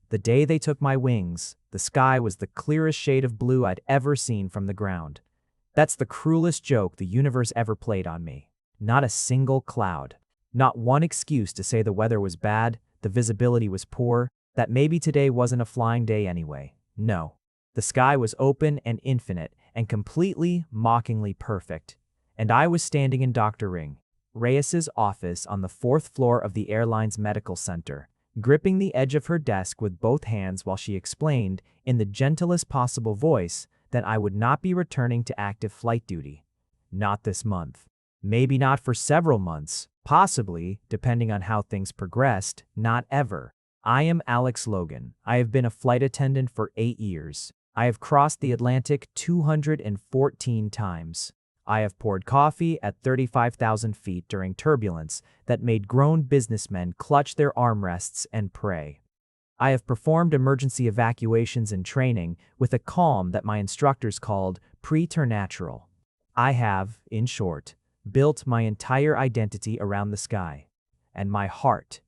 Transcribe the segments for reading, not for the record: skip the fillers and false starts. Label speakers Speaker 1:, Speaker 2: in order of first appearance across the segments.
Speaker 1: The day they took my wings, the sky was the clearest shade of blue I'd ever seen from the ground. That's the cruelest joke the universe ever played on me. Not a single cloud. Not one excuse to say the weather was bad, the visibility was poor, that maybe today wasn't a flying day anyway. No. The sky was open and infinite and completely, mockingly perfect. And I was standing in Dr. Reyes's office on the 4th floor of the airline's medical center, gripping the edge of her desk with both hands while she explained, in the gentlest possible voice, that I would not be returning to active flight duty. Not this month. Maybe not for several months, possibly, depending on how things progressed, not ever. I am Alex Logan. I have been a flight attendant for 8 years. I have crossed the Atlantic 214 times. I have poured coffee at 35,000 feet during turbulence that made grown businessmen clutch their armrests and pray. I have performed emergency evacuations and training with a calm that my instructors called preternatural. I have, in short, built my entire identity around the sky. And my heart,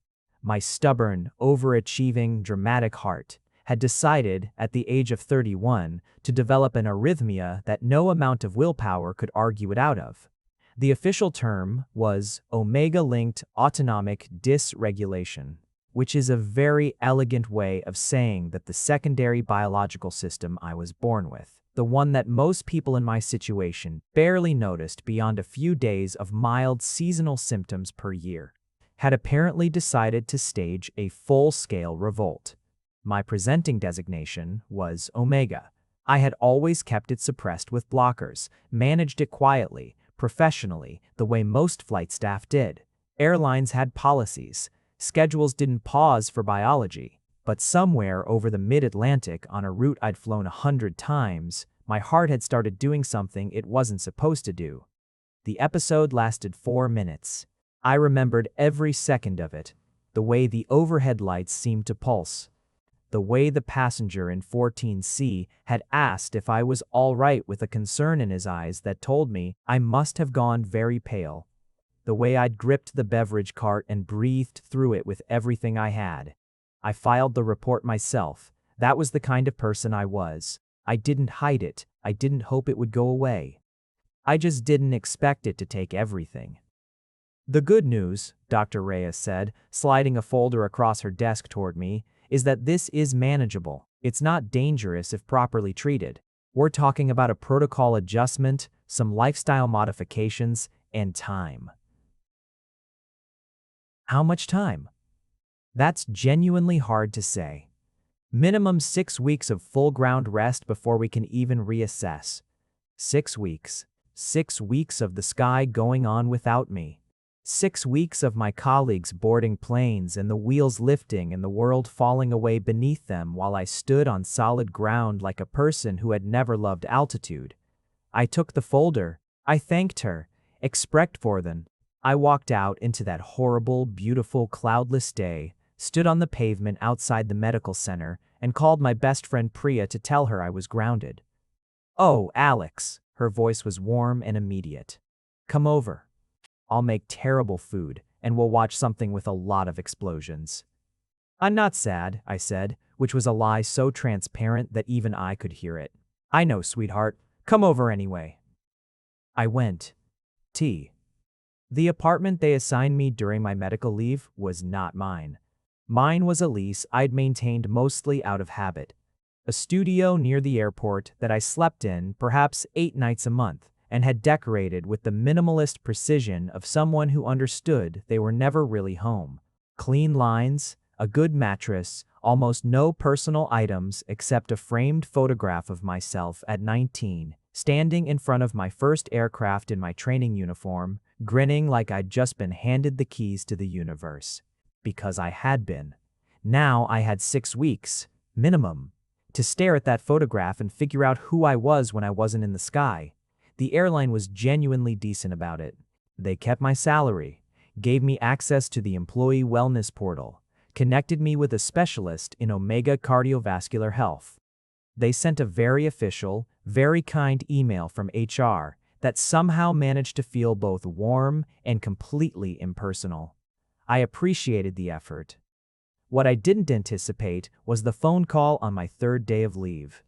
Speaker 1: my stubborn, overachieving, dramatic heart, had decided, at the age of 31, to develop an arrhythmia that no amount of willpower could argue it out of. The official term was omega-linked autonomic dysregulation, which is a very elegant way of saying that the secondary biological system I was born with, the one that most people in my situation barely noticed beyond a few days of mild seasonal symptoms per year, had apparently decided to stage a full-scale revolt. My presenting designation was Omega. I had always kept it suppressed with blockers, managed it quietly, professionally, the way most flight staff did. Airlines had policies. Schedules didn't pause for biology. But somewhere over the mid-Atlantic on a route I'd flown 100 times, my heart had started doing something it wasn't supposed to do. The episode lasted 4 minutes. I remembered every second of it. The way the overhead lights seemed to pulse. The way the passenger in 14C had asked if I was all right with a concern in his eyes that told me I must have gone very pale. The way I'd gripped the beverage cart and breathed through it with everything I had. I filed the report myself. That was the kind of person I was. I didn't hide it. I didn't hope it would go away. I just didn't expect it to take everything. The good news, Dr. Reyes said, sliding a folder across her desk toward me, is that this is manageable. It's not dangerous if properly treated. We're talking about a protocol adjustment, some lifestyle modifications, and time. How much time? That's genuinely hard to say. Minimum 6 weeks of full ground rest before we can even reassess. 6 weeks. 6 weeks of the sky going on without me. 6 weeks of my colleagues boarding planes and the wheels lifting and the world falling away beneath them while I stood on solid ground like a person who had never loved altitude. I took the folder. I thanked her. Exprect for them. I walked out into that horrible, beautiful, cloudless day, stood on the pavement outside the medical center, and called my best friend Priya to tell her I was grounded. "Oh, Alex," her voice was warm and immediate. "Come over. I'll make terrible food, and we'll watch something with a lot of explosions." "I'm not sad," I said, which was a lie so transparent that even I could hear it. "I know, sweetheart. Come over anyway." I went. The apartment they assigned me during my medical leave was not mine. Mine was a lease I'd maintained mostly out of habit. A studio near the airport that I slept in perhaps 8 nights a month, and had decorated with the minimalist precision of someone who understood they were never really home. Clean lines, a good mattress, almost no personal items except a framed photograph of myself at 19, standing in front of my first aircraft in my training uniform, grinning like I'd just been handed the keys to the universe. Because I had been. Now I had 6 weeks, minimum, to stare at that photograph and figure out who I was when I wasn't in the sky. The airline was genuinely decent about it. They kept my salary, gave me access to the employee wellness portal, connected me with a specialist in Omega cardiovascular health. They sent a very official, very kind email from HR that somehow managed to feel both warm and completely impersonal. I appreciated the effort. What I didn't anticipate was the phone call on my third day of leave.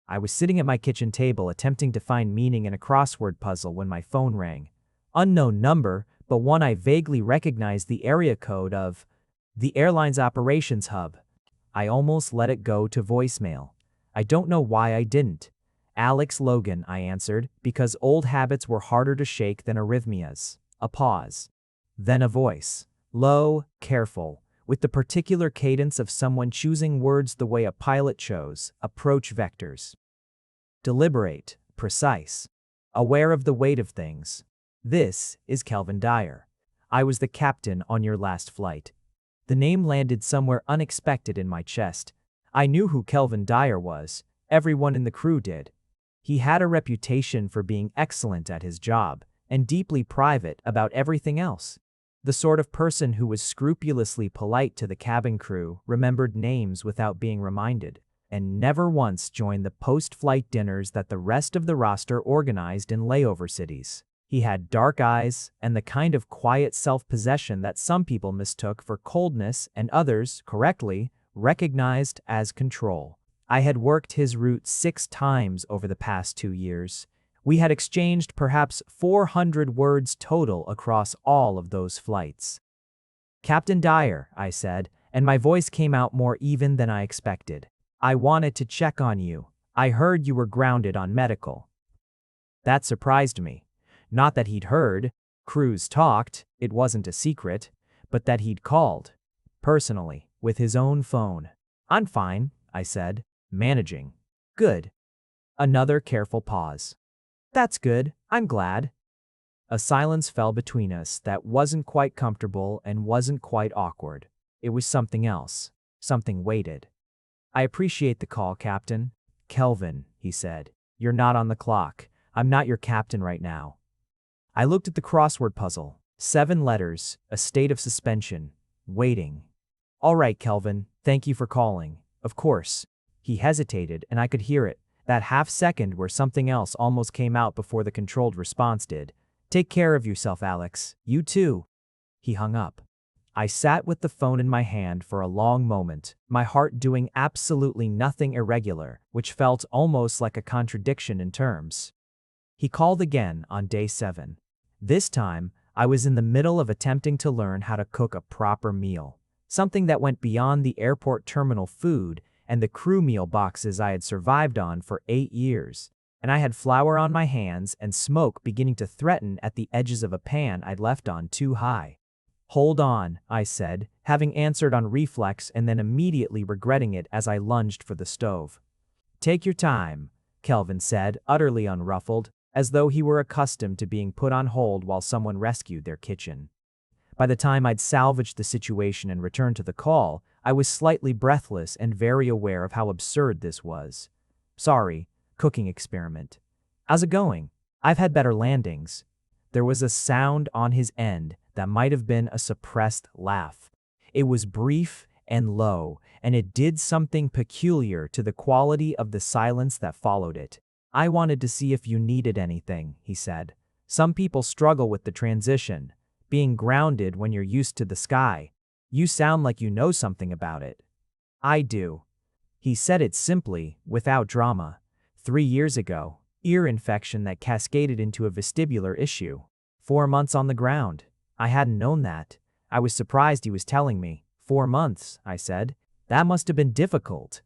Speaker 1: I was sitting at my kitchen table attempting to find meaning in a crossword puzzle when my phone rang. Unknown number, but one I vaguely recognized the area code of. The airline's operations hub. I almost let it go to voicemail. I don't know why I didn't. Alex Logan, I answered, because old habits were harder to shake than arrhythmias. A pause. Then a voice. Low, careful, with the particular cadence of someone choosing words the way a pilot chose, approach vectors. Deliberate, precise, aware of the weight of things. This is Kelvin Dyer. I was the captain on your last flight. The name landed somewhere unexpected in my chest. I knew who Kelvin Dyer was. Everyone in the crew did. He had a reputation for being excellent at his job and deeply private about everything else. The sort of person who was scrupulously polite to the cabin crew, remembered names without being reminded, and never once joined the post-flight dinners that the rest of the roster organized in layover cities. He had dark eyes and the kind of quiet self-possession that some people mistook for coldness and others, correctly, recognized as control. I had worked his route 6 times over the past 2 years. We had exchanged perhaps 400 words total across all of those flights. Captain Dyer, I said, and my voice came out more even than I expected. I wanted to check on you. I heard you were grounded on medical. That surprised me. Not that he'd heard, crews talked, it wasn't a secret, but that he'd called. Personally, with his own phone. I'm fine, I said, managing. Good. Another careful pause. That's good, I'm glad. A silence fell between us that wasn't quite comfortable and wasn't quite awkward. It was something else. Something weighted. I appreciate the call, Captain. Kelvin, he said. You're not on the clock. I'm not your captain right now. I looked at the crossword puzzle. 7 letters, a state of suspension. Waiting. All right, Kelvin, thank you for calling. Of course. He hesitated, and I could hear it. That half second where something else almost came out before the controlled response did. Take care of yourself, Alex. You too. He hung up. I sat with the phone in my hand for a long moment, my heart doing absolutely nothing irregular, which felt almost like a contradiction in terms. He called again on day 7. This time, I was in the middle of attempting to learn how to cook a proper meal, something that went beyond the airport terminal food and the crew meal boxes I had survived on for 8 years, and I had flour on my hands and smoke beginning to threaten at the edges of a pan I'd left on too high. Hold on, I said, having answered on reflex and then immediately regretting it as I lunged for the stove. Take your time, Kelvin said, utterly unruffled, as though he were accustomed to being put on hold while someone rescued their kitchen. By the time I'd salvaged the situation and returned to the call, I was slightly breathless and very aware of how absurd this was. Sorry, cooking experiment. How's it going? I've had better landings. There was a sound on his end that might have been a suppressed laugh. It was brief and low, and it did something peculiar to the quality of the silence that followed it. I wanted to see if you needed anything, he said. Some people struggle with the transition, being grounded when you're used to the sky. You sound like you know something about it. I do. He said it simply, without drama. 3 years ago, ear infection that cascaded into a vestibular issue. 4 months on the ground. I hadn't known that. I was surprised he was telling me. 4 months, I said. That must have been difficult.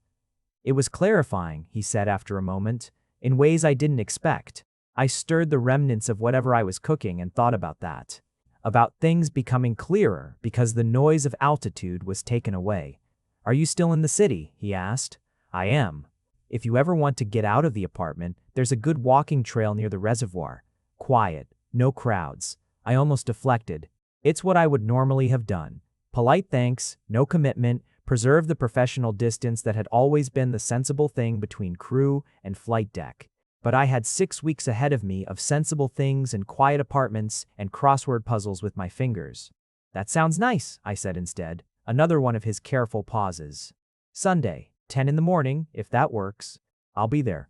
Speaker 1: It was clarifying, he said after a moment, in ways I didn't expect. I stirred the remnants of whatever I was cooking and thought about that. About things becoming clearer because the noise of altitude was taken away. Are you still in the city? He asked. I am. If you ever want to get out of the apartment, there's a good walking trail near the reservoir. Quiet, no crowds. I almost deflected. It's what I would normally have done. Polite thanks, no commitment, preserve the professional distance that had always been the sensible thing between crew and flight deck. But I had 6 weeks ahead of me of sensible things and quiet apartments and crossword puzzles with my fingers. That sounds nice, I said instead, another one of his careful pauses. Sunday, 10 in the morning, if that works. I'll be there.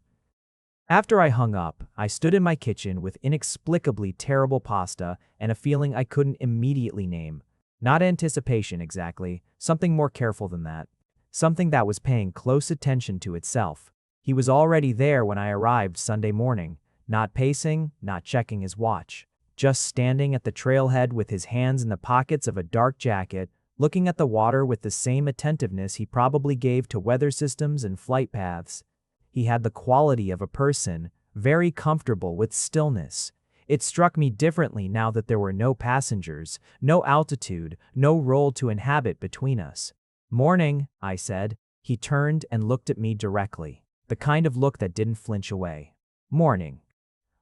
Speaker 1: After I hung up, I stood in my kitchen with inexplicably terrible pasta and a feeling I couldn't immediately name. Not anticipation exactly, something more careful than that. Something that was paying close attention to itself. He was already there when I arrived Sunday morning, not pacing, not checking his watch, just standing at the trailhead with his hands in the pockets of a dark jacket, looking at the water with the same attentiveness he probably gave to weather systems and flight paths. He had the quality of a person, very comfortable with stillness. It struck me differently now that there were no passengers, no altitude, no role to inhabit between us. "Morning," I said. He turned and looked at me directly, the kind of look that didn't flinch away. "Morning."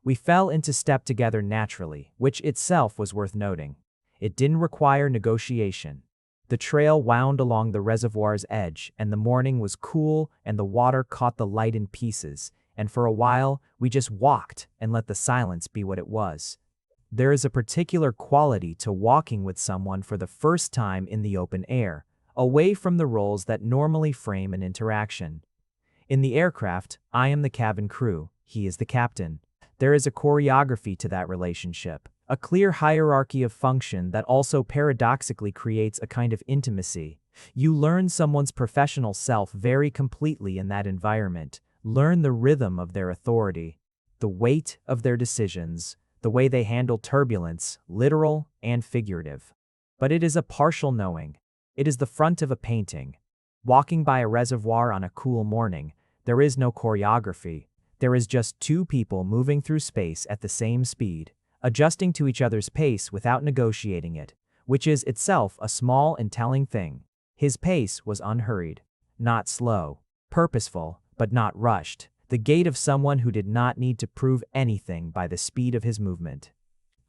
Speaker 1: We fell into step together naturally, which itself was worth noting. It didn't require negotiation. The trail wound along the reservoir's edge, and the morning was cool, and the water caught the light in pieces, and for a while, we just walked and let the silence be what it was. There is a particular quality to walking with someone for the first time in the open air, away from the roles that normally frame an interaction. In the aircraft, I am the cabin crew, he is the captain. There is a choreography to that relationship, a clear hierarchy of function that also paradoxically creates a kind of intimacy. You learn someone's professional self very completely in that environment, learn the rhythm of their authority, the weight of their decisions, the way they handle turbulence, literal and figurative. But it is a partial knowing. It is the front of a painting. Walking by a reservoir on a cool morning, there is no choreography. There is just two people moving through space at the same speed, adjusting to each other's pace without negotiating it, which is itself a small and telling thing. His pace was unhurried, not slow, purposeful, but not rushed, the gait of someone who did not need to prove anything by the speed of his movement.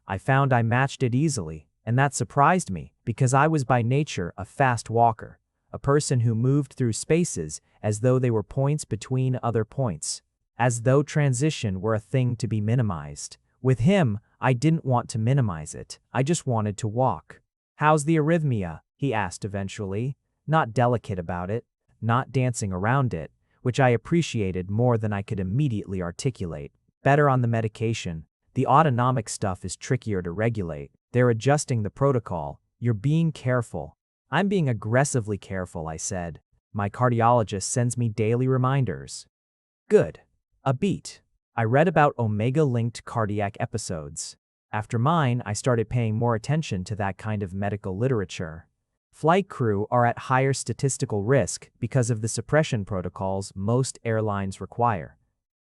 Speaker 1: I found I matched it easily, and that surprised me, because I was by nature a fast walker, a person who moved through spaces as though they were points between other points, as though transition were a thing to be minimized. With him, I didn't want to minimize it, I just wanted to walk. "How's the arrhythmia?" he asked eventually, not delicate about it, not dancing around it, which I appreciated more than I could immediately articulate. "Better on the medication. The autonomic stuff is trickier to regulate. They're adjusting the protocol. You're being careful." "I'm being aggressively careful," I said. "My cardiologist sends me daily reminders." "Good. A beat." I read about omega-linked cardiac episodes. After mine, I started paying more attention to that kind of medical literature. Flight crew are at higher statistical risk because of the suppression protocols most airlines require.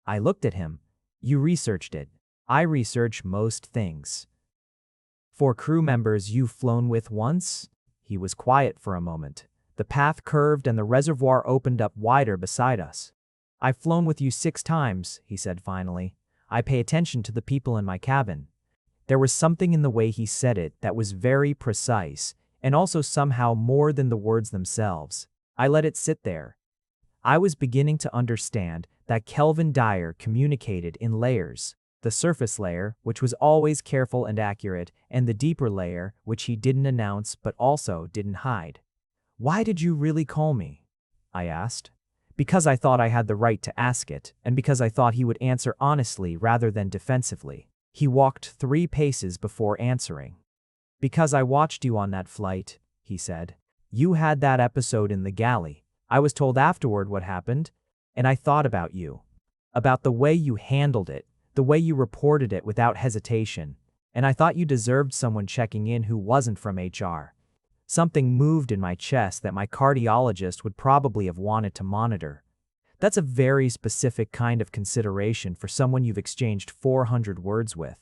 Speaker 1: I looked at him. "You researched it." "I research most things." "For crew members you've flown with once?" He was quiet for a moment. The path curved and the reservoir opened up wider beside us. "I've flown with you 6 times, he said finally. "I pay attention to the people in my cabin." There was something in the way he said it that was very precise, and also somehow more than the words themselves. I let it sit there. I was beginning to understand that Kelvin Dyer communicated in layers. The surface layer, which was always careful and accurate, and the deeper layer, which he didn't announce but also didn't hide. "Why did you really call me?" I asked. Because I thought I had the right to ask it, and because I thought he would answer honestly rather than defensively. He walked 3 paces before answering. "Because I watched you on that flight," he said. "You had that episode in the galley. I was told afterward what happened, and I thought about you. About the way you handled it, the way you reported it without hesitation, and I thought you deserved someone checking in who wasn't from HR. Something moved in my chest that my cardiologist would probably have wanted to monitor. That's a very specific kind of consideration for someone you've exchanged 400 words with."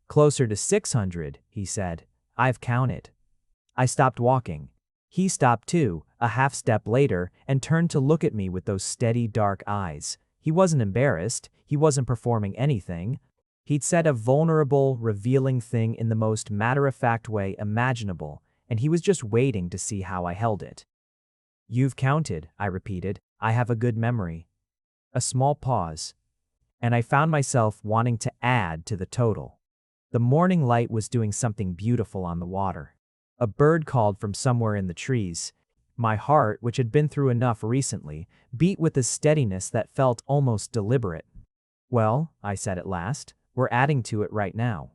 Speaker 1: "Closer to 600, he said. "I've counted." I stopped walking. He stopped too, a half step later, and turned to look at me with those steady dark eyes. He wasn't embarrassed, he wasn't performing anything. He'd said a vulnerable, revealing thing in the most matter-of-fact way imaginable, and he was just waiting to see how I held it. "You've counted," I repeated. "I have a good memory." A small pause. And I found myself wanting to add to the total. The morning light was doing something beautiful on the water. A bird called from somewhere in the trees. My heart, which had been through enough recently, beat with a steadiness that felt almost deliberate. "Well," I said at last, "we're adding to it right now."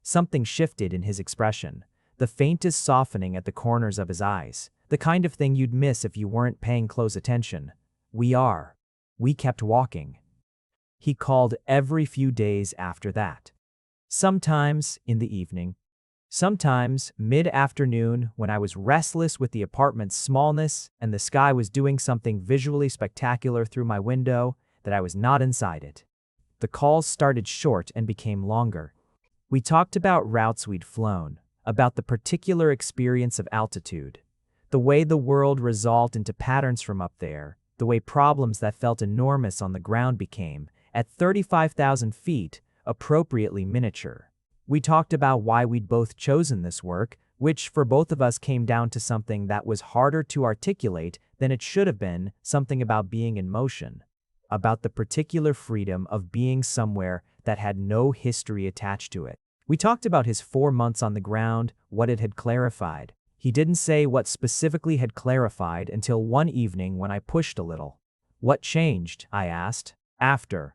Speaker 1: Something shifted in his expression. the faintest softening at the corners of his eyes, the kind of thing you'd miss if you weren't paying close attention. We kept walking. He called every few days after that. Sometimes in the evening, sometimes mid-afternoon when I was restless with the apartment's smallness and the sky was doing something visually spectacular through my window that I was not inside it. The calls started short and became longer. We talked about routes we'd flown, about the particular experience of altitude, the way the world resolved into patterns from up there, the way problems that felt enormous on the ground became, at 35,000 feet, appropriately miniature. We talked about why we'd both chosen this work, which for both of us came down to something that was harder to articulate than it should have been, something about being in motion, about the particular freedom of being somewhere that had no history attached to it. We talked about his 4 months on the ground, what it had clarified. He didn't say what specifically had clarified until one evening when I pushed a little. What changed, I asked, after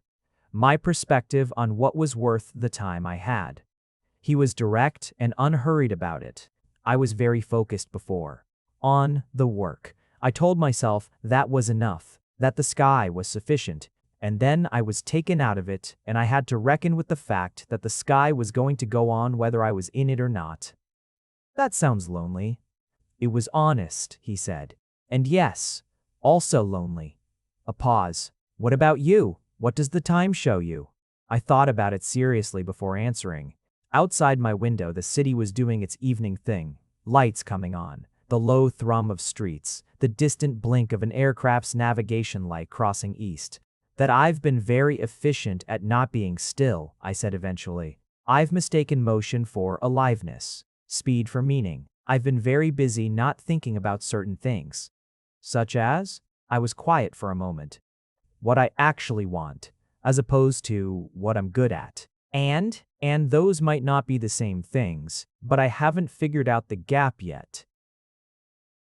Speaker 1: my perspective on what was worth the time I had. He was direct and unhurried about it. I was very focused before. On the work. I told myself that was enough, that the sky was sufficient, and then I was taken out of it and I had to reckon with the fact that the sky was going to go on whether I was in it or not. That sounds lonely. It was honest, he said. And yes, also lonely. A pause. What about you? What does the time show you? I thought about it seriously before answering. Outside my window, the city was doing its evening thing. Lights coming on, the low thrum of streets, the distant blink of an aircraft's navigation light crossing east. That I've been very efficient at not being still, I said eventually. I've mistaken motion for aliveness, speed for meaning. I've been very busy not thinking about certain things. Such as? I was quiet for a moment. What I actually want, as opposed to what I'm good at. And those might not be the same things, but I haven't figured out the gap yet.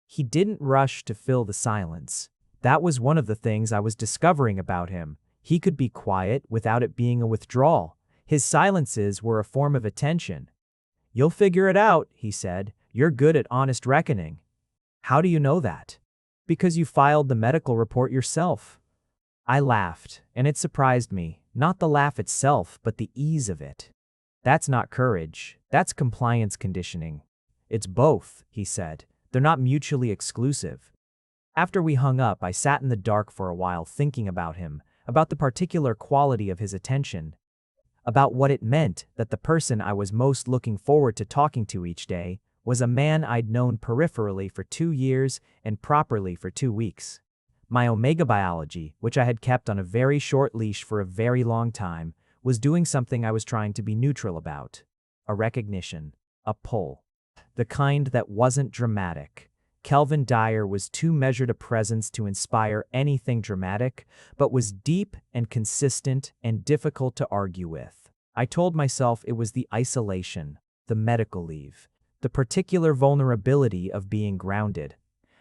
Speaker 1: He didn't rush to fill the silence. That was one of the things I was discovering about him. He could be quiet without it being a withdrawal. His silences were a form of attention. You'll figure it out, he said. You're good at honest reckoning. How do you know that? Because you filed the medical report yourself. I laughed, and it surprised me, not the laugh itself, but the ease of it. That's not courage, that's compliance conditioning. It's both, he said. They're not mutually exclusive. After we hung up, I sat in the dark for a while thinking about him, about the particular quality of his attention, about what it meant that the person I was most looking forward to talking to each day was a man I'd known peripherally for 2 years and properly for 2 weeks. My omega biology, which I had kept on a very short leash for a very long time, was doing something I was trying to be neutral about. A recognition, a pull. The kind that wasn't dramatic. Kelvin Dyer was too measured a presence to inspire anything dramatic, but was deep and consistent and difficult to argue with. I told myself it was the isolation, the medical leave, the particular vulnerability of being grounded.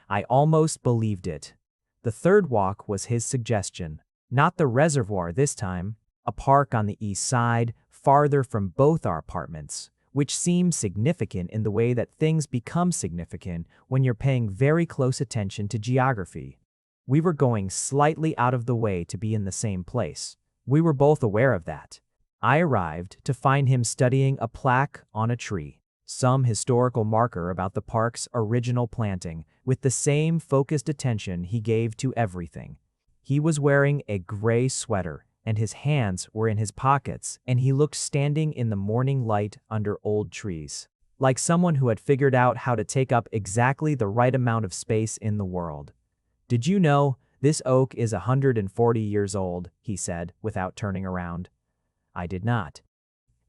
Speaker 1: I almost believed it. The third walk was his suggestion. Not the reservoir this time, a park on the east side, farther from both our apartments, which seemed significant in the way that things become significant when you're paying very close attention to geography. We were going slightly out of the way to be in the same place. We were both aware of that. I arrived to find him studying a plaque on a tree, some historical marker about the park's original planting, with the same focused attention he gave to everything. He was wearing a gray sweater, and his hands were in his pockets, and he looked standing in the morning light under old trees, like someone who had figured out how to take up exactly the right amount of space in the world. Did you know this oak is 140 years old, he said, without turning around. I did not.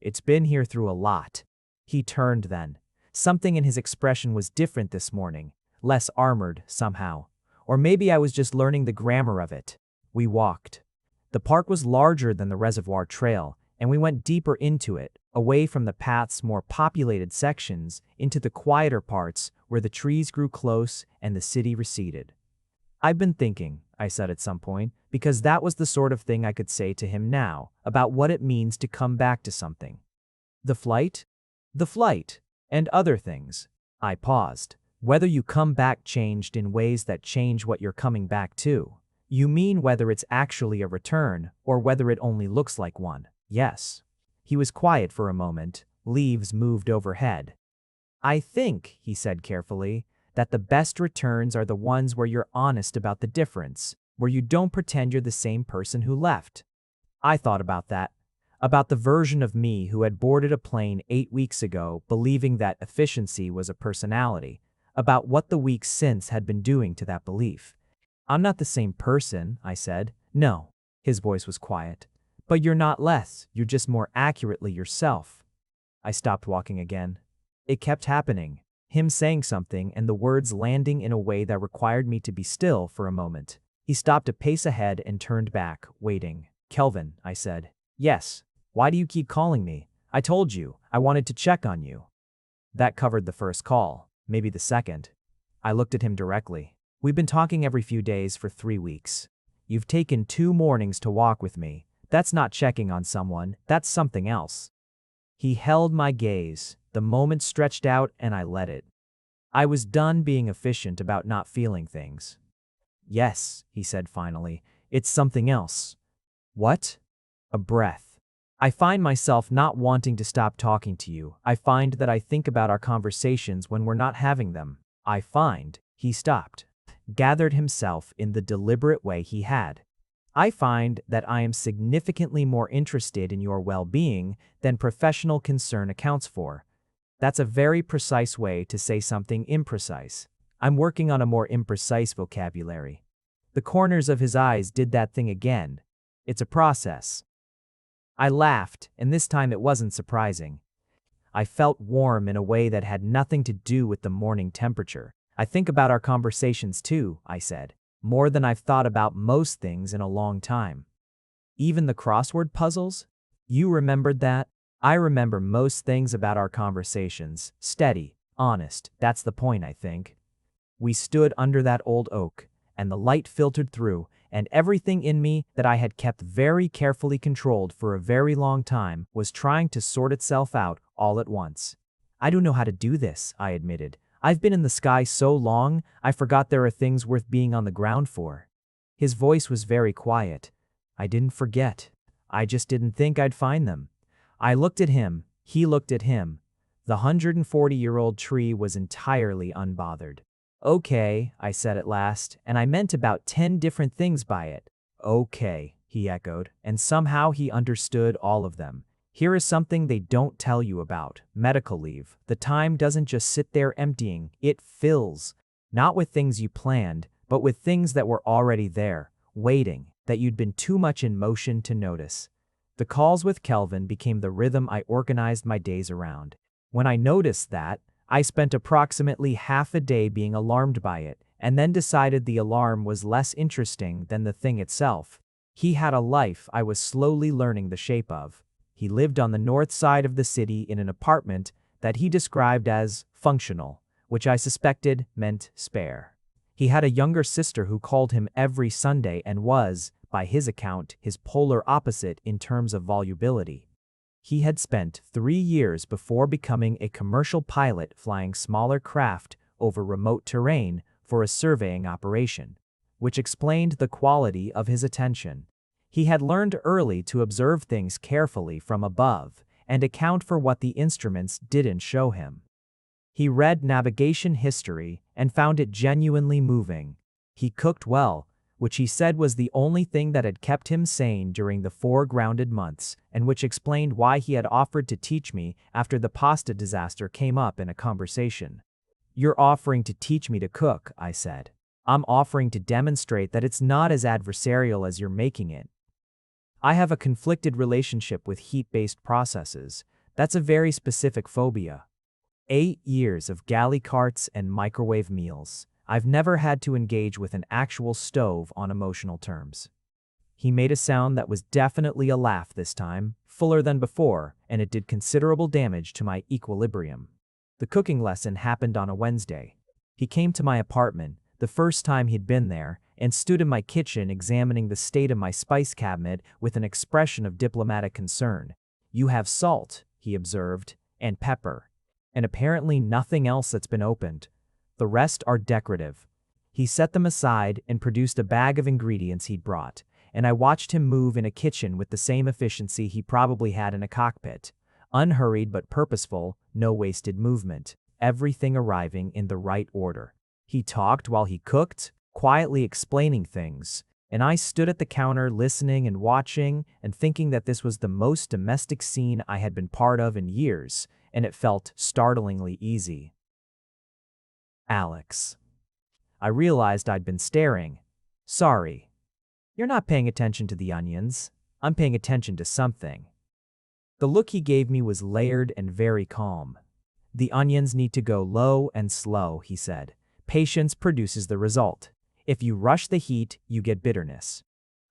Speaker 1: It's been here through a lot. He turned then. Something in his expression was different this morning, less armored somehow. Or maybe I was just learning the grammar of it. We walked. The park was larger than the reservoir trail, and we went deeper into it, away from the path's more populated sections, into the quieter parts where the trees grew close and the city receded. I've been thinking, I said at some point, because that was the sort of thing I could say to him now, about what it means to come back to something. The flight? The flight. And other things. I paused. Whether you come back changed in ways that change what you're coming back to. You mean whether it's actually a return, or whether it only looks like one? Yes. He was quiet for a moment. Leaves moved overhead. I think, he said carefully, that the best returns are the ones where you're honest about the difference, where you don't pretend you're the same person who left. I thought about that. About the version of me who had boarded a plane 8 weeks ago, believing that efficiency was a personality. About what the weeks since had been doing to that belief. I'm not the same person, I said. No. His voice was quiet. But you're not less, you're just more accurately yourself. I stopped walking again. It kept happening. Him saying something and the words landing in a way that required me to be still for a moment. He stopped a pace ahead and turned back, waiting. Kelvin, I said. Yes. Why do you keep calling me? I told you, I wanted to check on you. That covered the first call, maybe the second. I looked at him directly. We've been talking every few days for 3 weeks. You've taken 2 mornings to walk with me. That's not checking on someone, that's something else. He held my gaze. The moment stretched out and I let it. I was done being efficient about not feeling things. Yes, he said finally, it's something else. What? A breath. I find myself not wanting to stop talking to you. I find that I think about our conversations when we're not having them. I find, he stopped, gathered himself in the deliberate way he had. I find that I am significantly more interested in your well-being than professional concern accounts for. That's a very precise way to say something imprecise. I'm working on a more imprecise vocabulary. The corners of his eyes did that thing again. It's a process. I laughed, and this time it wasn't surprising. I felt warm in a way that had nothing to do with the morning temperature. I think about our conversations too, I said, more than I've thought about most things in a long time. Even the crossword puzzles? You remembered that? I remember most things about our conversations. Steady, honest, that's the point, I think. We stood under that old oak, and the light filtered through, and everything in me that I had kept very carefully controlled for a very long time was trying to sort itself out all at once. I don't know how to do this, I admitted. I've been in the sky so long, I forgot there are things worth being on the ground for. His voice was very quiet. I didn't forget. I just didn't think I'd find them. I looked at him, he looked at him. The 140-year-old tree was entirely unbothered. Okay, I said at last, and I meant about 10 different things by it. Okay, he echoed, and somehow he understood all of them. Here is something they don't tell you about, medical leave. The time doesn't just sit there emptying, it fills. Not with things you planned, but with things that were already there, waiting, that you'd been too much in motion to notice. The calls with Kelvin became the rhythm I organized my days around. When I noticed that, I spent approximately half a day being alarmed by it, and then decided the alarm was less interesting than the thing itself. He had a life I was slowly learning the shape of. He lived on the north side of the city in an apartment that he described as functional, which I suspected meant spare. He had a younger sister who called him every Sunday and was, by his account, his polar opposite in terms of volubility. He had spent 3 years before becoming a commercial pilot flying smaller craft over remote terrain for a surveying operation, which explained the quality of his attention. He had learned early to observe things carefully from above and account for what the instruments didn't show him. He read navigation history and found it genuinely moving. He cooked well, which he said was the only thing that had kept him sane during the 4 grounded months, and which explained why he had offered to teach me after the pasta disaster came up in a conversation. You're offering to teach me to cook, I said. I'm offering to demonstrate that it's not as adversarial as you're making it. I have a conflicted relationship with heat-based processes. That's a very specific phobia. 8 years of galley carts and microwave meals. I've never had to engage with an actual stove on emotional terms. He made a sound that was definitely a laugh this time, fuller than before, and it did considerable damage to my equilibrium. The cooking lesson happened on a Wednesday. He came to my apartment, the first time he'd been there, and stood in my kitchen examining the state of my spice cabinet with an expression of diplomatic concern. You have salt, he observed, and pepper. and apparently nothing else that's been opened. The rest are decorative. He set them aside and produced a bag of ingredients he'd brought, and I watched him move in a kitchen with the same efficiency he probably had in a cockpit. Unhurried but purposeful, no wasted movement, everything arriving in the right order. He talked while he cooked, quietly explaining things, and I stood at the counter listening and watching and thinking that this was the most domestic scene I had been part of in years, and it felt startlingly easy. Alex. I realized I'd been staring. Sorry. You're not paying attention to the onions. I'm paying attention to something. The look he gave me was layered and very calm. The onions need to go low and slow, he said. Patience produces the result. If you rush the heat, you get bitterness.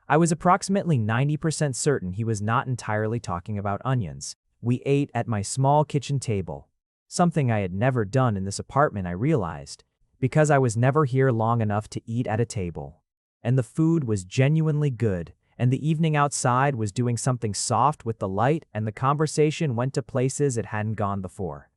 Speaker 1: I was approximately 90% certain he was not entirely talking about onions. We ate at my small kitchen table. Something I had never done in this apartment, I realized, because I was never here long enough to eat at a table. And the food was genuinely good, and the evening outside was doing something soft with the light, and the conversation went to places it hadn't gone before.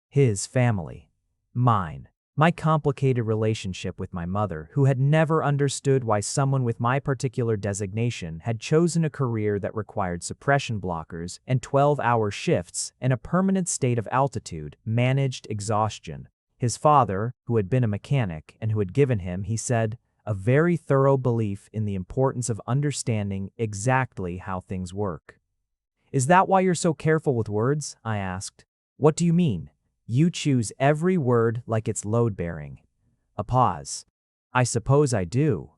Speaker 1: His family. Mine. My complicated relationship with my mother, who had never understood why someone with my particular designation had chosen a career that required suppression blockers and 12-hour shifts and a permanent state of altitude, managed exhaustion. His father, who had been a mechanic and who had given him, he said, a very thorough belief in the importance of understanding exactly how things work. Is that why you're so careful with words? I asked. What do you mean? You choose every word like it's load-bearing. A pause. I suppose I do.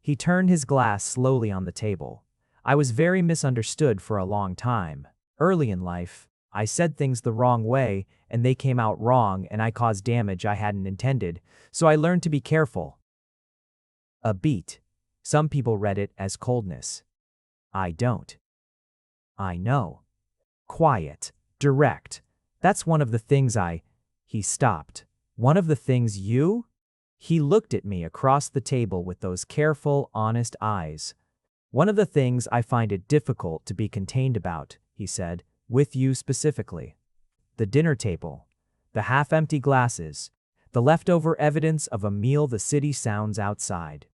Speaker 1: He turned his glass slowly on the table. I was very misunderstood for a long time. Early in life, I said things the wrong way, and they came out wrong, and I caused damage I hadn't intended, so I learned to be careful. A beat. Some people read it as coldness. I don't. I know. Quiet. Direct. That's one of the things He stopped. One of the things you? He looked at me across the table with those careful, honest eyes. One of the things I find it difficult to be contained about, he said, with you specifically. The dinner table. The half-empty glasses. The leftover evidence of a meal the city sounds outside.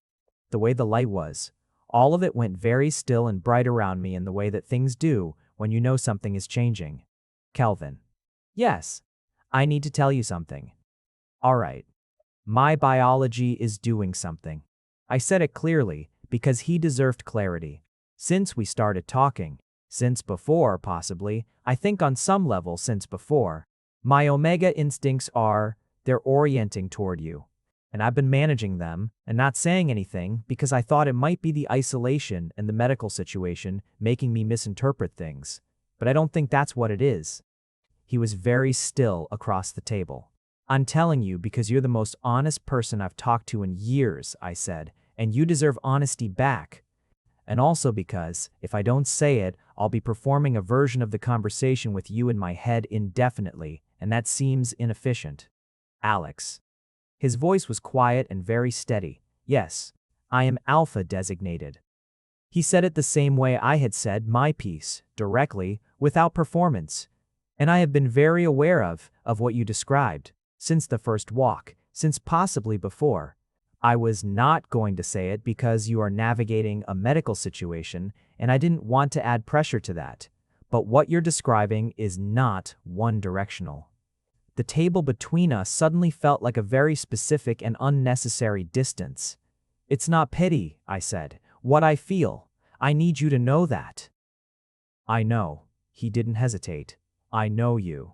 Speaker 1: The way the light was. All of it went very still and bright around me in the way that things do when you know something is changing. Kelvin. Yes. I need to tell you something. All right. My biology is doing something. I said it clearly because he deserved clarity. Since we started talking. Since before, possibly. I think on some level since before. My omega instincts they're orienting toward you. And I've been managing them and not saying anything because I thought it might be the isolation and the medical situation making me misinterpret things. But I don't think that's what it is. He was very still across the table. I'm telling you because you're the most honest person I've talked to in years, I said, and you deserve honesty back. And also because, if I don't say it, I'll be performing a version of the conversation with you in my head indefinitely, and that seems inefficient. Alex. His voice was quiet and very steady. Yes, I am alpha designated. He said it the same way I had said my piece, directly, without performance. And I have been very aware of what you described, since the first walk, since possibly before. I was not going to say it because you are navigating a medical situation, and I didn't want to add pressure to that. But what you're describing is not one-directional. The table between us suddenly felt like a very specific and unnecessary distance. It's not pity, I said. What I feel. I need you to know that. I know. He didn't hesitate. I know you.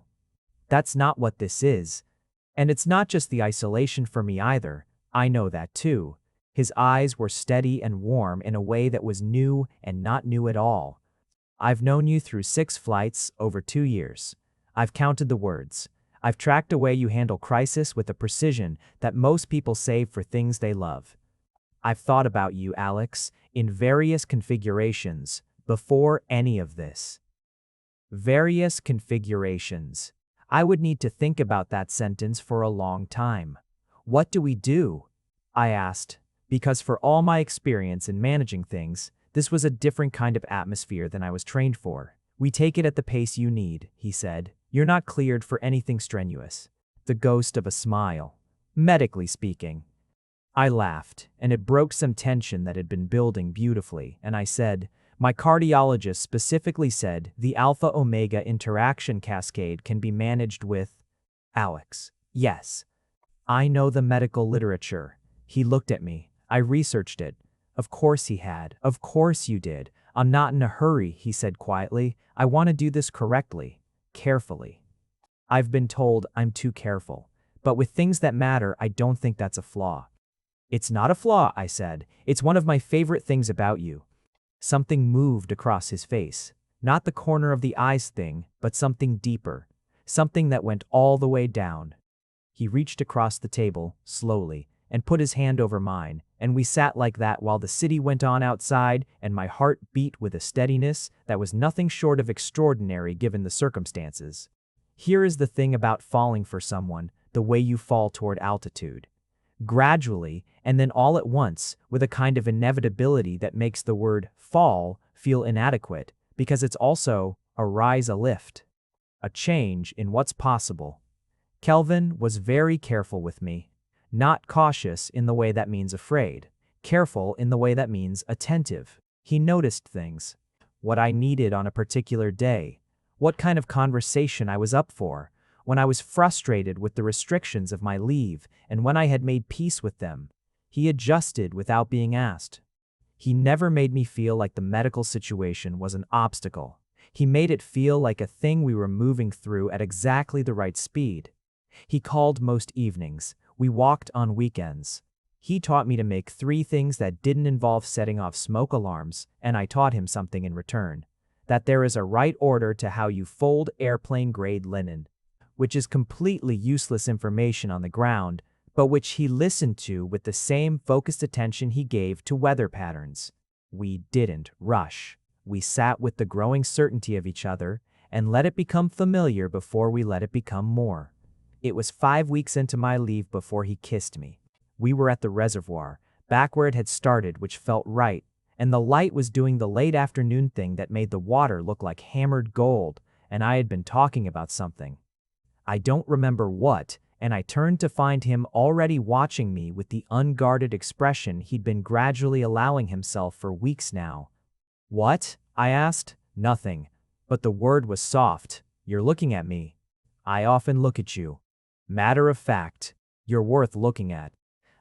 Speaker 1: That's not what this is. And it's not just the isolation for me either. I know that too. His eyes were steady and warm in a way that was new and not new at all. I've known you through 6 flights over 2 years. I've counted the words. I've tracked a way you handle crisis with a precision that most people save for things they love. I've thought about you, Alex, in various configurations, before any of this. Various configurations. I would need to think about that sentence for a long time. What do we do? I asked, because for all my experience in managing things, this was a different kind of atmosphere than I was trained for. We take it at the pace you need, he said. You're not cleared for anything strenuous. The ghost of a smile. Medically speaking. I laughed, and it broke some tension that had been building beautifully, and I said, my cardiologist specifically said the alpha-omega interaction cascade can be managed with… Alex. Yes. I know the medical literature. He looked at me. I researched it. Of course he had. Of course you did. I'm not in a hurry, he said quietly. I want to do this correctly. Carefully. I've been told I'm too careful. But with things that matter, I don't think that's a flaw. It's not a flaw, I said. It's one of my favorite things about you. Something moved across his face. Not the corner of the eyes thing, but something deeper. Something that went all the way down. He reached across the table, slowly, and put his hand over mine, and we sat like that while the city went on outside, and my heart beat with a steadiness that was nothing short of extraordinary given the circumstances. Here is the thing about falling for someone, the way you fall toward altitude. Gradually, and then all at once, with a kind of inevitability that makes the word fall feel inadequate, because it's also a rise, a lift, a change in what's possible. Kelvin was very careful with me. Not cautious in the way that means afraid. Careful in the way that means attentive. He noticed things. What I needed on a particular day. What kind of conversation I was up for. When I was frustrated with the restrictions of my leave, and when I had made peace with them. He adjusted without being asked. He never made me feel like the medical situation was an obstacle. He made it feel like a thing we were moving through at exactly the right speed. He called most evenings. We walked on weekends. He taught me to make 3 things that didn't involve setting off smoke alarms, and I taught him something in return. That there is a right order to how you fold airplane-grade linen, which is completely useless information on the ground, but which he listened to with the same focused attention he gave to weather patterns. We didn't rush. We sat with the growing certainty of each other and let it become familiar before we let it become more. It was 5 weeks into my leave before he kissed me. We were at the reservoir, back where it had started, which felt right, and the light was doing the late afternoon thing that made the water look like hammered gold, and I had been talking about something. I don't remember what, and I turned to find him already watching me with the unguarded expression he'd been gradually allowing himself for weeks now. What? I asked. Nothing. But the word was soft. You're looking at me. I often look at you. Matter of fact, you're worth looking at.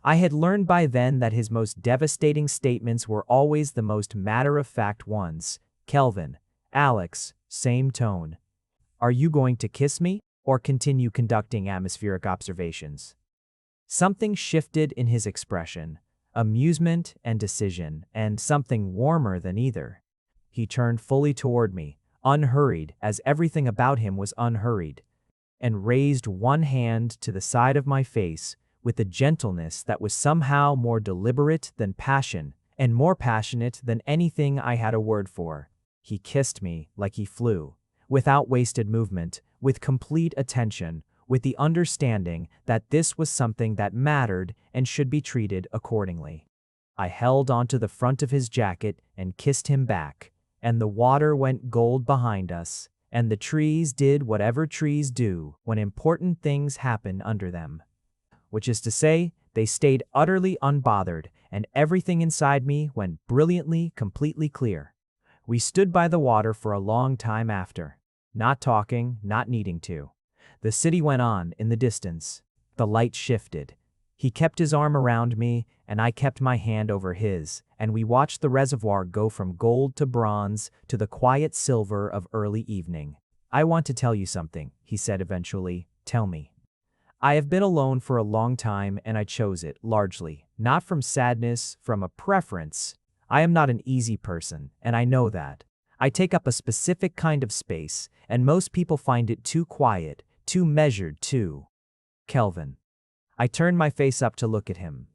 Speaker 1: I had learned by then that his most devastating statements were always the most matter-of-fact ones. Kelvin, Alex, same tone. Are you going to kiss me, or continue conducting atmospheric observations? Something shifted in his expression, amusement and decision, and something warmer than either. He turned fully toward me, unhurried, as everything about him was unhurried, and raised one hand to the side of my face with a gentleness that was somehow more deliberate than passion, and more passionate than anything I had a word for. He kissed me like he flew, without wasted movement, with complete attention, with the understanding that this was something that mattered and should be treated accordingly. I held onto the front of his jacket and kissed him back, and the water went gold behind us, and the trees did whatever trees do when important things happen under them. Which is to say, they stayed utterly unbothered, and everything inside me went brilliantly, completely clear. We stood by the water for a long time after, not talking, not needing to. The city went on in the distance. The light shifted. He kept his arm around me, and I kept my hand over his, and we watched the reservoir go from gold to bronze to the quiet silver of early evening. I want to tell you something, he said eventually. Tell me. I have been alone for a long time, and I chose it, largely, not from sadness, from a preference. I am not an easy person, and I know that. I take up a specific kind of space, and most people find it too quiet, too measured, too. Kelvin. I turned my face up to look at him.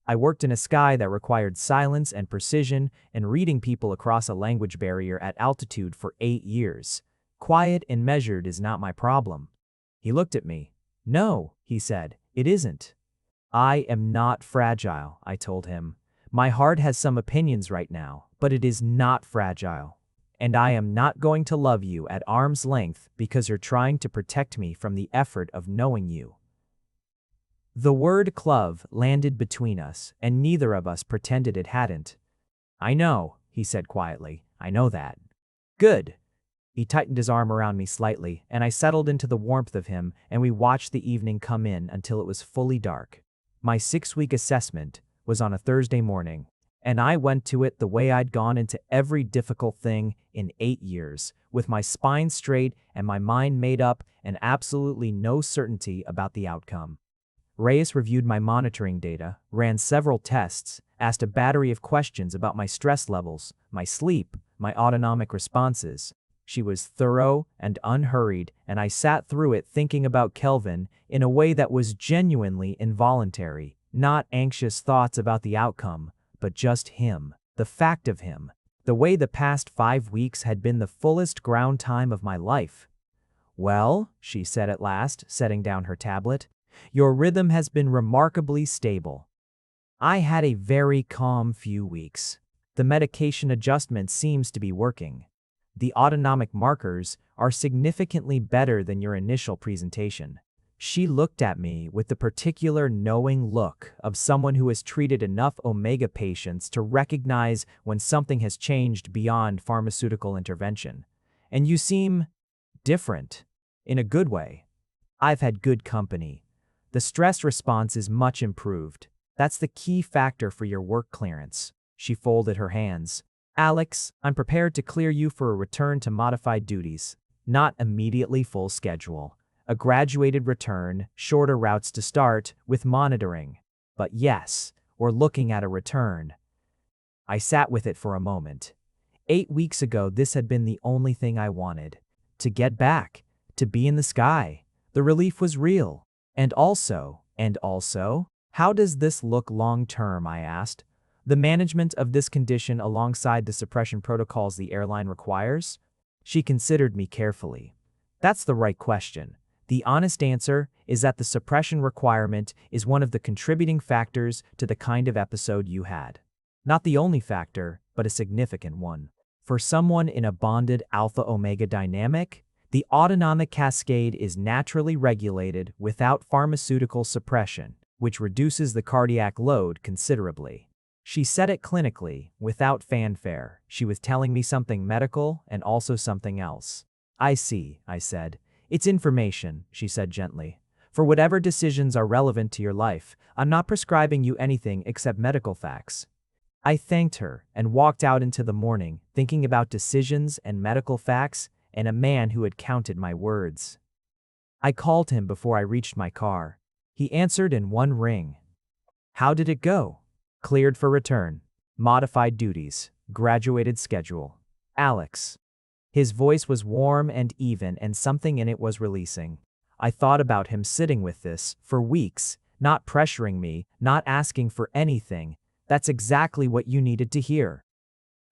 Speaker 1: I worked in a sky that required silence and precision and reading people across a language barrier at altitude for 8 years. Quiet and measured is not my problem. He looked at me. No, he said, it isn't. I am not fragile, I told him. My heart has some opinions right now, but it is not fragile. and I am not going to love you at arm's length because you're trying to protect me from the effort of knowing you." The word "club" landed between us, and neither of us pretended it hadn't. "I know," he said quietly. "I know that." "Good." He tightened his arm around me slightly, and I settled into the warmth of him, and we watched the evening come in until it was fully dark. My 6-week assessment was on a Thursday morning, and I went to it the way I'd gone into every difficult thing in 8 years, with my spine straight and my mind made up and absolutely no certainty about the outcome. Reyes reviewed my monitoring data, ran several tests, asked a battery of questions about my stress levels, my sleep, my autonomic responses. She was thorough and unhurried, and I sat through it thinking about Kelvin in a way that was genuinely involuntary, not anxious thoughts about the outcome, but just him, the fact of him, the way the past 5 weeks had been the fullest ground time of my life. "Well," she said at last, setting down her tablet, "your rhythm has been remarkably stable." I had a very calm few weeks. The medication adjustment seems to be working. The autonomic markers are significantly better than your initial presentation. She looked at me with the particular knowing look of someone who has treated enough omega patients to recognize when something has changed beyond pharmaceutical intervention. "And you seem different, in a good way." "I've had good company. The stress response is much improved. That's the key factor for your work clearance." She folded her hands. "Alex, I'm prepared to clear you for a return to modified duties. Not immediately full schedule. A graduated return, shorter routes to start, with monitoring. But yes, we're looking at a return." I sat with it for a moment. 8 weeks ago, this had been the only thing I wanted. To get back, to be in the sky. The relief was real. And also, how does this look long-term?" I asked. "The management of this condition alongside the suppression protocols the airline requires?" She considered me carefully. "That's the right question. The honest answer is that the suppression requirement is one of the contributing factors to the kind of episode you had. Not the only factor, but a significant one. For someone in a bonded alpha-omega dynamic, the autonomic cascade is naturally regulated without pharmaceutical suppression, which reduces the cardiac load considerably." She said it clinically, without fanfare. She was telling me something medical and also something else. "I see," I said. "It's information," she said gently. "For whatever decisions are relevant to your life, I'm not prescribing you anything except medical facts." I thanked her and walked out into the morning, thinking about decisions and medical facts and a man who had counted my words. I called him before I reached my car. He answered in one ring. "How did it go?" "Cleared for return. Modified duties. Graduated schedule. Alex." His voice was warm and even, and something in it was releasing. I thought about him sitting with this for weeks, not pressuring me, not asking for anything. That's exactly what you needed to hear.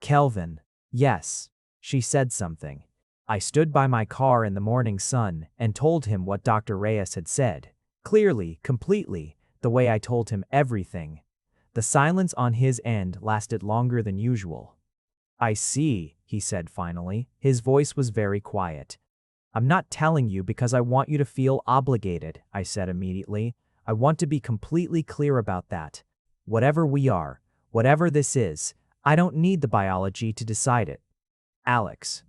Speaker 1: "Kelvin." "Yes." She said something. I stood by my car in the morning sun and told him what Dr. Reyes had said. Clearly, completely, the way I told him everything. The silence on his end lasted longer than usual. "I see," he said finally. His voice was very quiet. "I'm not telling you because I want you to feel obligated," I said immediately. "I want to be completely clear about that. Whatever we are, whatever this is, I don't need the biology to decide it. Alex."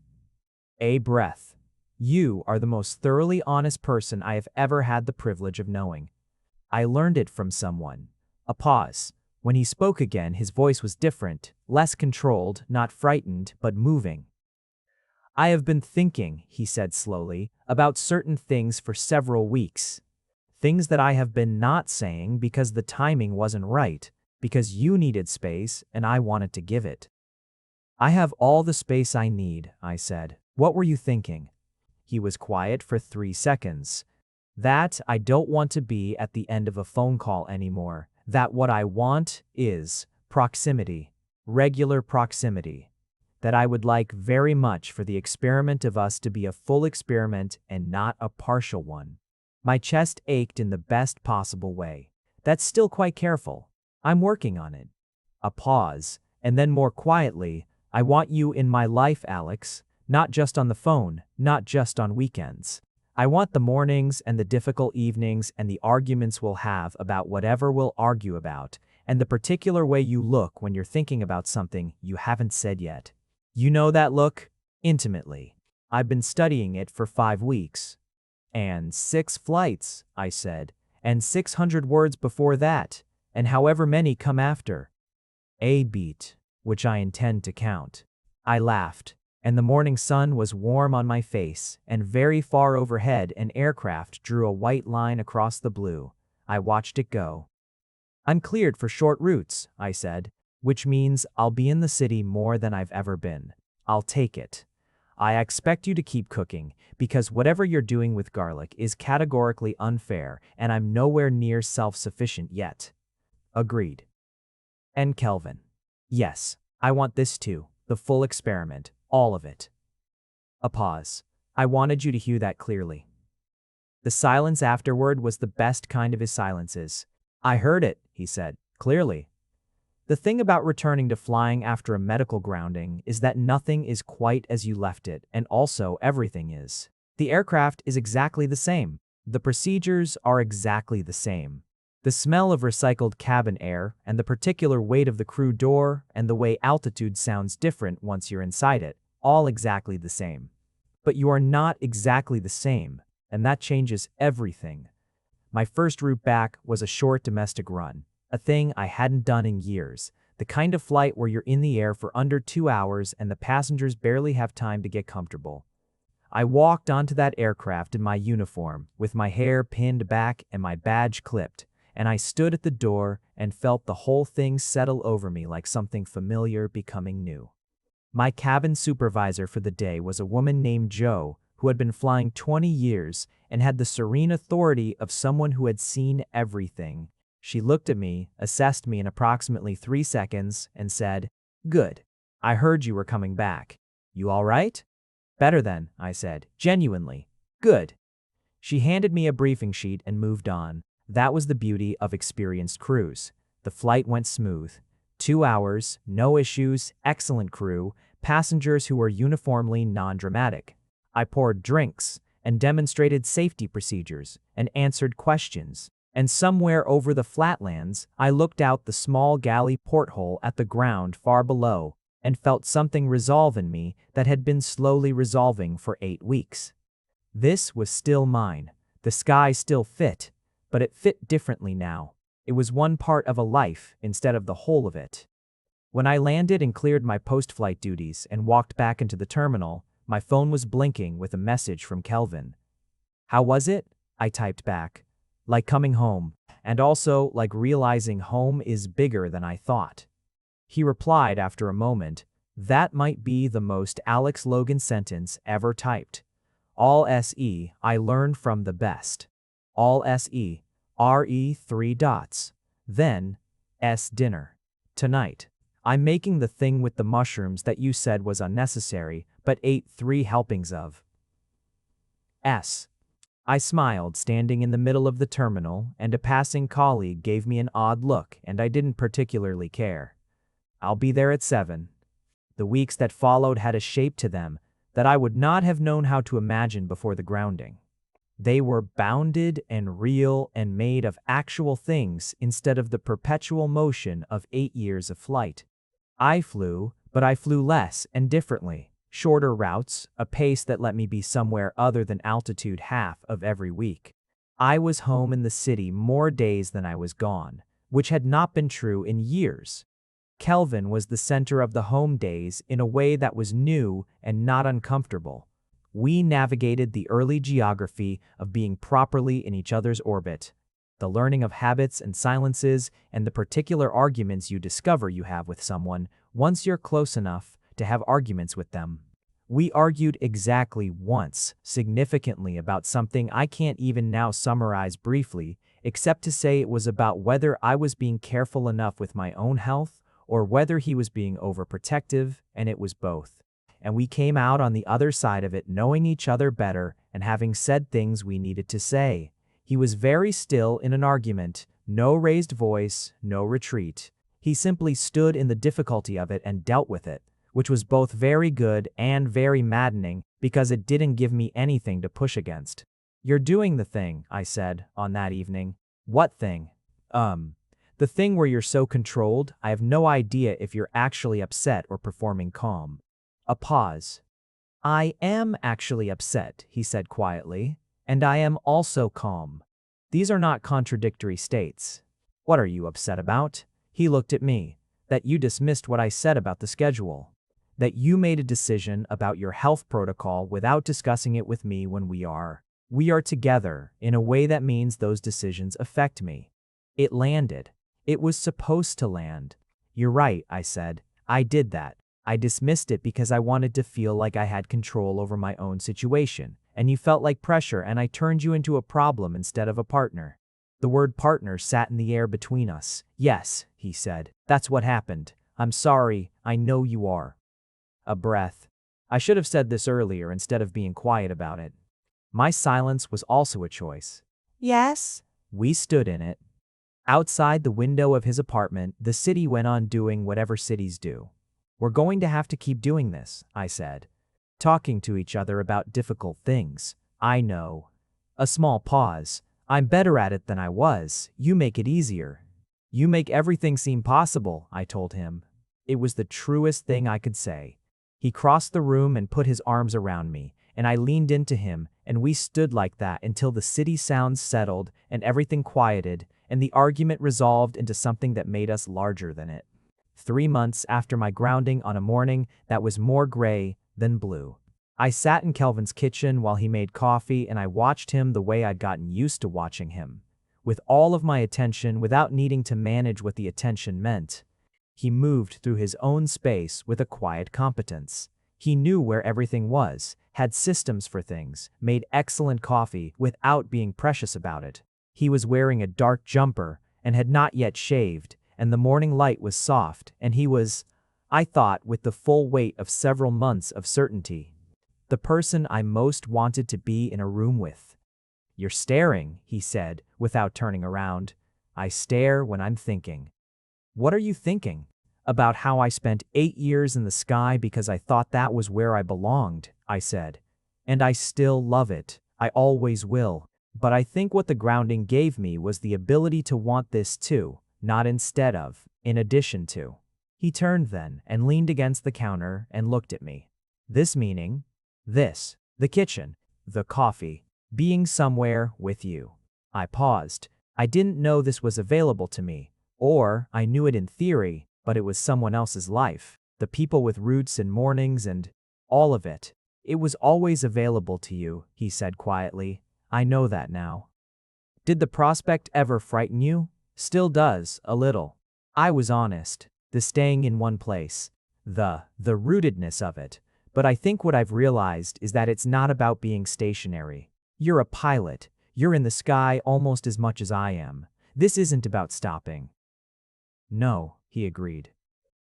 Speaker 1: A breath. "You are the most thoroughly honest person I have ever had the privilege of knowing." I learned it from someone. A pause. When he spoke again, his voice was different, less controlled, not frightened, but moving. "I have been thinking," he said slowly, "about certain things for several weeks. Things that I have been not saying because the timing wasn't right, because you needed space and I wanted to give it." "I have all the space I need," I said. "What were you thinking?" He was quiet for 3 seconds. "That I don't want to be at the end of a phone call anymore. That what I want is proximity, regular proximity. That I would like very much for the experiment of us to be a full experiment and not a partial one." My chest ached in the best possible way. "That's still quite careful. I'm working on it." A pause, and then more quietly, I want you in my life, Alex, not just on the phone, not just on weekends. I want the mornings and the difficult evenings and the arguments we'll have about whatever we'll argue about, and the particular way you look when you're thinking about something you haven't said yet. You know that look? Intimately. I've been studying it for 5 weeks. And 6 flights, I said, and 600 words before that, and however many come after. A beat, which I intend to count. I laughed, and the morning sun was warm on my face, and very far overhead an aircraft drew a white line across the blue. I watched it go. I'm cleared for short routes, I said, which means I'll be in the city more than I've ever been. I'll take it. I expect you to keep cooking, because whatever you're doing with garlic is categorically unfair, and I'm nowhere near self-sufficient yet. Agreed. And Kelvin. Yes, I want this too, the full experiment, all of it. A pause. I wanted you to hear that clearly. The silence afterward was the best kind of his silences. I heard it, he said, clearly. The thing about returning to flying after a medical grounding is that nothing is quite as you left it, and also everything is. The aircraft is exactly the same. The procedures are exactly the same. The smell of recycled cabin air, and the particular weight of the crew door, and the way altitude sounds different once you're inside it, all exactly the same. But you are not exactly the same, and that changes everything. My first route back was a short domestic run, a thing I hadn't done in years, the kind of flight where you're in the air for under 2 hours and the passengers barely have time to get comfortable. I walked onto that aircraft in my uniform, with my hair pinned back and my badge clipped, and I stood at the door and felt the whole thing settle over me like something familiar becoming new. My cabin supervisor for the day was a woman named Jo, who had been flying 20 years and had the serene authority of someone who had seen everything. She looked at me, assessed me in approximately 3 seconds, and said, "Good. I heard you were coming back. You all right?" "Better then," I said, genuinely. "Good." She handed me a briefing sheet and moved on. That was the beauty of experienced crews. The flight went smooth. 2 hours, no issues, excellent crew, passengers who were uniformly non-dramatic. I poured drinks and demonstrated safety procedures and answered questions. And somewhere over the flatlands, I looked out the small galley porthole at the ground far below and felt something resolve in me that had been slowly resolving for 8 weeks. This was still mine. The sky still fit, but it fit differently now. It was one part of a life instead of the whole of it. When I landed and cleared my post-flight duties and walked back into the terminal, my phone was blinking with a message from Kelvin. "How was it?" I typed back. "Like coming home, and also like realizing home is bigger than I thought." He replied after a moment, "That might be the most Alex Logan sentence ever typed. All SE, I learned from the best. All SE, RE 3 dots. Then, S dinner. Tonight. I'm making the thing with the mushrooms that you said was unnecessary, but ate 3 helpings of. S." I smiled, standing in the middle of the terminal, and a passing colleague gave me an odd look, and I didn't particularly care. "I'll be there at 7. The weeks that followed had a shape to them that I would not have known how to imagine before the grounding. They were bounded and real and made of actual things instead of the perpetual motion of 8 years of flight. I flew, but I flew less and differently. Shorter routes, a pace that let me be somewhere other than altitude half of every week. I was home in the city more days than I was gone, which had not been true in years. Kelvin was the center of the home days in a way that was new and not uncomfortable. We navigated the early geography of being properly in each other's orbit, the learning of habits and silences, and the particular arguments you discover you have with someone once you're close enough to have arguments with them. We argued exactly once, significantly about something I can't even now summarize briefly, except to say it was about whether I was being careful enough with my own health or whether he was being overprotective, and it was both. And we came out on the other side of it knowing each other better and having said things we needed to say. He was very still in an argument, no raised voice, no retreat. He simply stood in the difficulty of it and dealt with it, which was both very good and very maddening because it didn't give me anything to push against. "You're doing the thing," I said, on that evening. "What thing?" The thing where you're so controlled, I have no idea if you're actually upset or performing calm." A pause. "I am actually upset," he said quietly, "and I am also calm. These are not contradictory states." "What are you upset about?" He looked at me. "That you dismissed what I said about the schedule. That you made a decision about your health protocol without discussing it with me when we are together in a way that means those decisions affect me." It landed. It was supposed to land. "You're right," I said. "I did that. I dismissed it because I wanted to feel like I had control over my own situation, and you felt like pressure, and I turned you into a problem instead of a partner." The word partner sat in the air between us. "Yes," he said. "That's what happened. I'm sorry. I know you are." A breath. I should have said this earlier instead of being quiet about it. My silence was also a choice.
Speaker 2: Yes?
Speaker 1: We stood in it. Outside the window of his apartment, the city went on doing whatever cities do. "We're going to have to keep doing this," I said. "Talking to each other about difficult things. I know." A small pause. "I'm better at it than I was. You make it easier." "You make everything seem possible," I told him. It was the truest thing I could say. He crossed the room and put his arms around me, and I leaned into him, and we stood like that until the city sounds settled and everything quieted, and the argument resolved into something that made us larger than it. 3 months after my grounding on a morning that was more gray than blue. I sat in Kelvin's kitchen while he made coffee, and I watched him the way I'd gotten used to watching him. With all of my attention without needing to manage what the attention meant. He moved through his own space with a quiet competence. He knew where everything was, had systems for things, made excellent coffee without being precious about it. He was wearing a dark jumper and had not yet shaved, and the morning light was soft, and he was, I thought, with the full weight of several months of certainty, the person I most wanted to be in a room with. "You're staring," he said, without turning around. "I stare when I'm thinking." "What are you thinking?" "About how I spent 8 years in the sky because I thought that was where I belonged," I said. "And I still love it. I always will. But I think what the grounding gave me was the ability to want this too, not instead of, in addition to." He turned then and leaned against the counter and looked at me. "This meaning?" "This. The kitchen. The coffee. Being somewhere with you." I paused. I didn't know this was available to me. Or, I knew it in theory, but it was someone else's life. The people with roots and mornings and all of it. "It was always available to you," he said quietly. "I know that now." "Did the prospect ever frighten you?" "Still does, a little." I was honest. The staying in one place. The rootedness of it. But I think what I've realized is that it's not about being stationary. You're a pilot. You're in the sky almost as much as I am. This isn't about stopping. "No," he agreed.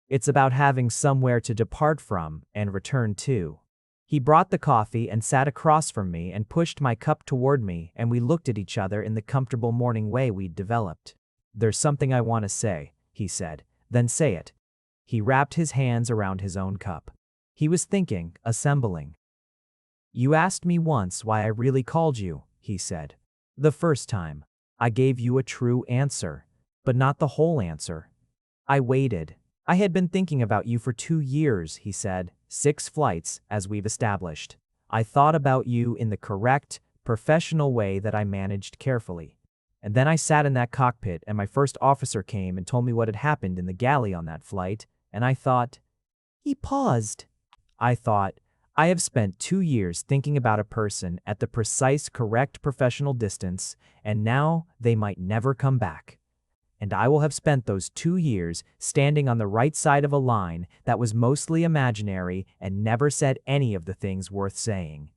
Speaker 1: "It's about having somewhere to depart from and return to." He brought the coffee and sat across from me and pushed my cup toward me, and we looked at each other in the comfortable morning way we'd developed. "There's something I want to say," he said. "Then say it." He wrapped his hands around his own cup. He was thinking, assembling. "You asked me once why I really called you," he said. "The first time. I gave you a true answer, but not the whole answer. I waited. I had been thinking about you for 2 years," he said. 6 flights, as we've established. I thought about you in the correct, professional way that I managed carefully. And then I sat in that cockpit and my first officer came and told me what had happened in the galley on that flight, and I thought." He paused. "I thought, I have spent 2 years thinking about a person at the precise correct professional distance, and now they might never come back. And I will have spent those 2 years standing on the right side of a line that was mostly imaginary and never said any of the things worth saying."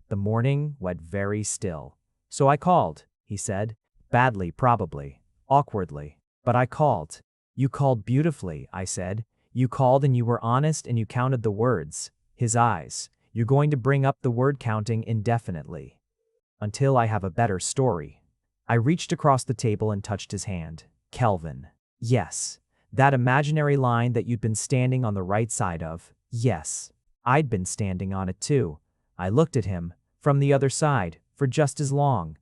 Speaker 1: The morning went very still. "So I called," he said. "Badly, probably. Awkwardly. But I called." "You called beautifully," I said. "You called and you were honest and you counted the words." His eyes. "You're going to bring up the word counting indefinitely. Until I have a better story." I reached across the table and touched his hand. "Kelvin." "Yes. That imaginary line that you'd been standing on the right side of. Yes, I'd been standing on it too. I looked at him, from the other side, for just as long,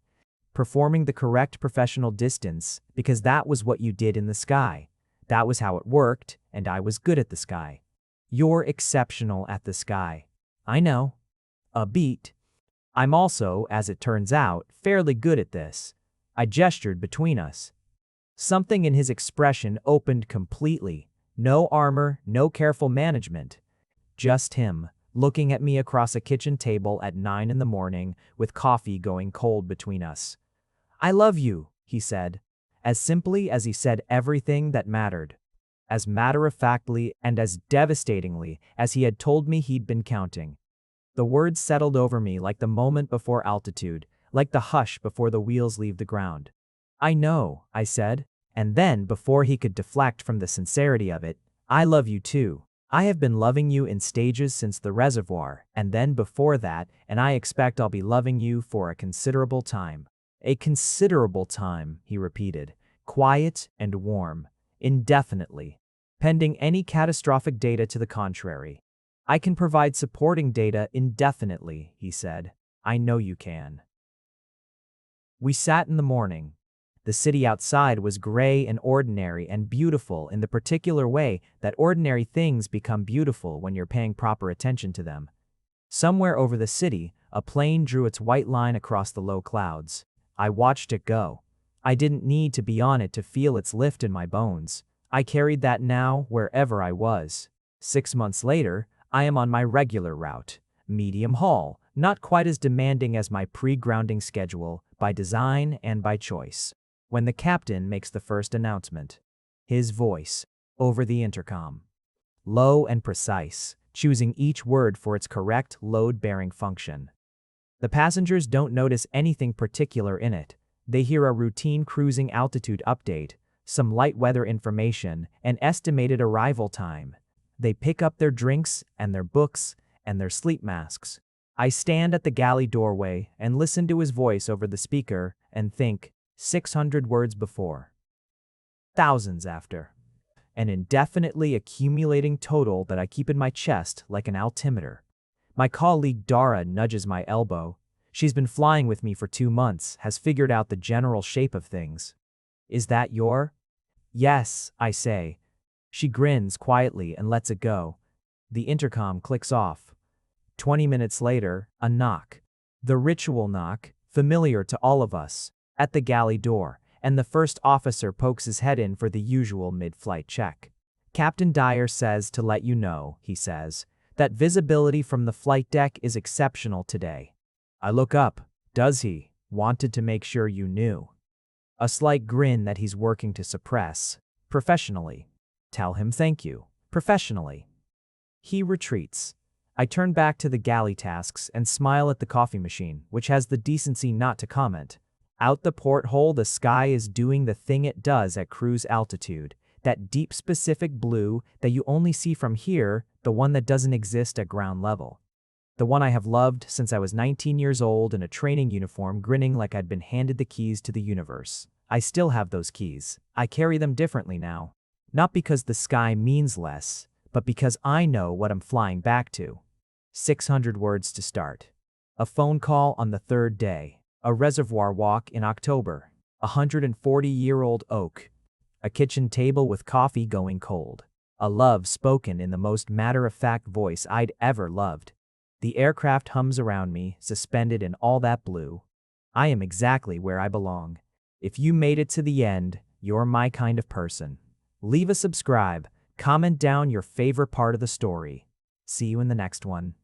Speaker 1: performing the correct professional distance, because that was what you did in the sky. That was how it worked, and I was good at the sky. You're exceptional at the sky. I know. A beat. I'm also, as it turns out, fairly good at this. I gestured between us. Something in his expression opened completely. No armor, no careful management. Just him, looking at me across a kitchen table at 9 in the morning, with coffee going cold between us. I love you, he said, as simply as he said everything that mattered, as matter-of-factly and as devastatingly as he had told me he'd been counting. The words settled over me like the moment before altitude, like the hush before the wheels leave the ground. I know, I said, and then, before he could deflect from the sincerity of it, I love you too. I have been loving you in stages since the reservoir, and then before that, and I expect I'll be loving you for a considerable time. A considerable time, he repeated, quiet and warm, indefinitely, pending any catastrophic data to the contrary. I can provide supporting data indefinitely, he said. I know you can. We sat in the morning. The city outside was gray and ordinary and beautiful in the particular way that ordinary things become beautiful when you're paying proper attention to them. Somewhere over the city, a plane drew its white line across the low clouds. I watched it go. I didn't need to be on it to feel its lift in my bones. I carried that now wherever I was. 6 months later, I am on my regular route, medium haul, not quite as demanding as my pre-grounding schedule, by design and by choice. When the captain makes the first announcement, his voice, over the intercom, low and precise, choosing each word for its correct load-bearing function. The passengers don't notice anything particular in it. They hear a routine cruising altitude update, some light weather information, and estimated arrival time. They pick up their drinks and their books and their sleep masks. I stand at the galley doorway and listen to his voice over the speaker and think, 600 words before, thousands after, an indefinitely accumulating total that I keep in my chest like an altimeter. My colleague Dara nudges my elbow. She's been flying with me for 2 months, has figured out the general shape of things. Is that your? Yes, I say. She grins quietly and lets it go. The intercom clicks off. 20 minutes later, a knock. The ritual knock, familiar to all of us, at the galley door, and the first officer pokes his head in for the usual mid-flight check. Captain Dyer says to let you know, he says, that visibility from the flight deck is exceptional today. I look up. Does he? Wanted to make sure you knew. A slight grin that he's working to suppress. Professionally. Tell him thank you. Professionally. He retreats. I turn back to the galley tasks and smile at the coffee machine, which has the decency not to comment. Out the porthole, the sky is doing the thing it does at cruise altitude. That deep specific blue that you only see from here, the one that doesn't exist at ground level. The one I have loved since I was 19 years old in a training uniform, grinning like I'd been handed the keys to the universe. I still have those keys. I carry them differently now. Not because the sky means less, but because I know what I'm flying back to. 600 words to start. A phone call on the 3rd day. A reservoir walk in October. A 140-year-old oak. A kitchen table with coffee going cold. A love spoken in the most matter-of-fact voice I'd ever loved. The aircraft hums around me, suspended in all that blue. I am exactly where I belong. If you made it to the end, you're my kind of person. Leave a subscribe, comment down your favorite part of the story. See you in the next one.